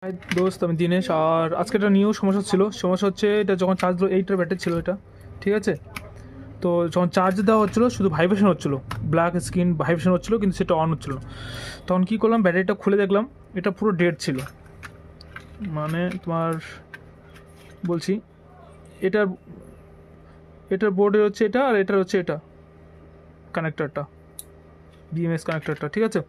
High দোস্ত, আমি দিনেশ। আর আজকে একটা নিউ সমস্যা হচ্ছে, এটা যখন চার্জ দিল, এইটার ব্যাটারি ছিল এটা, ঠিক আছে। তো যখন চার্জ দেওয়া হচ্ছিলো শুধু ভাইব্রেশন হচ্ছিলো, ব্ল্যাক স্ক্রিন ভাইব্রেশন হচ্ছিলো, কিন্তু সেটা অন হচ্ছিলো না। তখন কী করলাম, ব্যাটারিটা খুলে দেখলাম এটা পুরো ডেড ছিল। মানে তোমার বলছি, এটার এটার বোর্ডে হচ্ছে এটা, আর এটার হচ্ছে এটা কানেক্টারটা, বিএমএস কানেক্টারটা, ঠিক আছে।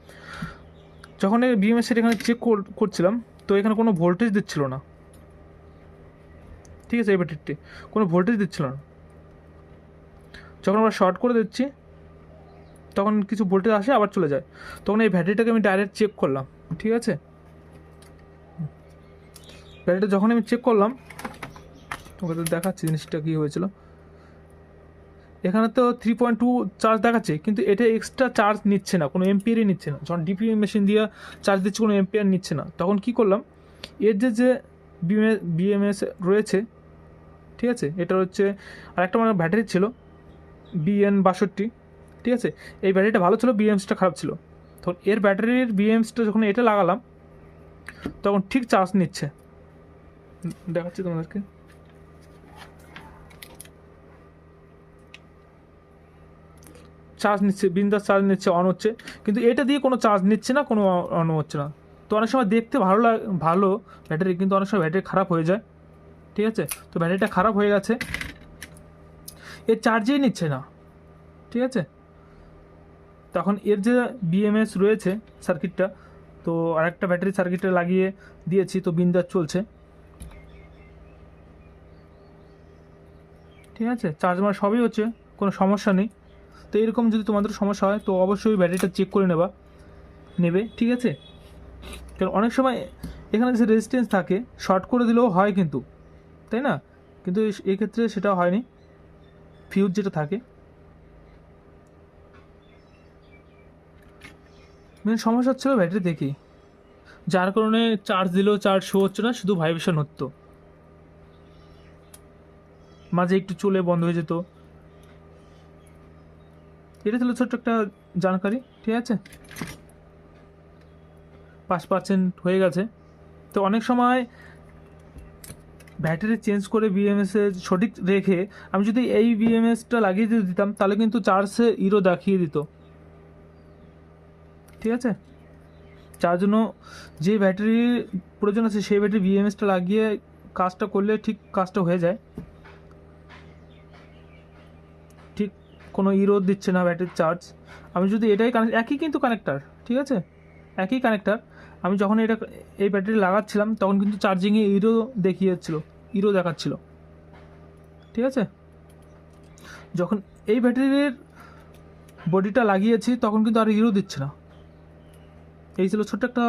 যখন এই বিএমএসের এখানে চেক করছিলাম, তো এখানে কোনো ভোল্টেজ দিচ্ছিল না, ঠিক আছে। এই ব্যাটারিটি কোনো ভোল্টেজ দিচ্ছিল না। যখন আমরা শর্ট করে দিচ্ছি তখন কিছু ভোল্টেজ আসে, আবার চলে যায়। তখন এই ব্যাটারিটাকে আমি ডাইরেক্ট চেক করলাম, ঠিক আছে। ব্যাটারিটা যখন আমি চেক করলাম, তোকে তো দেখাচ্ছি জিনিসটা কী হয়েছিল। এখানে তো 3.2 চার্জ দেখাচ্ছে, কিন্তু এটা এক্সট্রা চার্জ নিচ্ছে না, কোনো এম্পিয়ারই নিচ্ছে না। যখন ডিপি মেশিন দিয়ে চার্জ দিচ্ছে কোনো এম্পিয়ার নিচ্ছে না। তখন কি করলাম, এর যে বিএমএস রয়েছে, ঠিক আছে, এটা হচ্ছে আরেকটা আমার ব্যাটারি ছিল BN62, ঠিক আছে। এই ব্যাটারিটা ভালো ছিল, বিএমসটা খারাপ ছিল। তখন এর ব্যাটারির বিএমসটা যখন এটা লাগালাম, তখন ঠিক চার্জ নিচ্ছে। দেখাচ্ছি তোমাদেরকে, চার্জ নিচ্ছে, বিন্দাস চার্জ নিচ্ছে, অন হচ্ছে। কিন্তু এটা দিয়ে কোনো চার্জ নিচ্ছে না, কোনো অন হচ্ছে না। তো অনেক সময় দেখতে ভালো ব্যাটারি, কিন্তু অনেক সময় ব্যাটারি খারাপ হয়ে যায়, ঠিক আছে। তো ব্যাটারিটা খারাপ হয়ে গেছে, এর চার্জেই নিচ্ছে না, ঠিক আছে। তখন এর যে বিএমএস রয়েছে সার্কিটটা, তো আরেকটা ব্যাটারি সার্কিটে লাগিয়ে দিয়েছি, তো বিন্দাস চলছে, ঠিক আছে। চার্জ মার সবই হচ্ছে, কোনো সমস্যা নেই। তো এরকম যদি তোমাদের সমস্যা হয়, তো অবশ্যই ব্যাটারিটা চেক করে নেবে, ঠিক আছে। কারণ অনেক সময় এখানে যে রেজিস্ট্যান্স থাকে, শর্ট করে দিলেও হয় কিন্তু, তাই না। কিন্তু এক্ষেত্রে সেটা হয়নি, ফিউজ যেটা থাকে। মেন সমস্যা হচ্ছিলো ব্যাটারি দেখি, যার কারণে চার্জ দিলেও চার্জ শো হচ্ছে না, শুধু ভাইব্রেশন হতো, মাঝে একটু চলে বন্ধ হয়ে যেত। এটা ছিল ছোট্ট একটা জানকারি, ঠিক আছে। 5% হয়ে গেছে। তো অনেক সময় ব্যাটারি চেঞ্জ করে বিএমএসে সঠিক রেখে আমি যদি এই বিএমএসটা লাগিয়ে দিতাম, তাহলে কিন্তু চার্জে ইরো দেখিয়ে দিত, ঠিক আছে। যার জন্য যে ব্যাটারির প্রয়োজন আছে, সেই ব্যাটারি বিএমএসটা লাগিয়ে কাজটা করলে ঠিক কাজটা হয়ে যায়, ঠিক কোনো ইরো দিচ্ছে না ব্যাটারির চার্জ। আমি যদি এটাই একই কিন্তু কানেক্টার, ঠিক আছে, একই কানেক্টার। আমি যখন এই ব্যাটারি লাগাচ্ছিলাম, তখন কিন্তু চার্জিংয়ে ইরো দেখাচ্ছিল, ঠিক আছে। যখন এই ব্যাটারির বডিটা লাগিয়েছি, তখন কিন্তু আর ইরো দিচ্ছে না। এই ছিল ছোট্ট একটা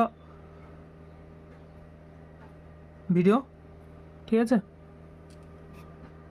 ভিডিও, ঠিক আছে।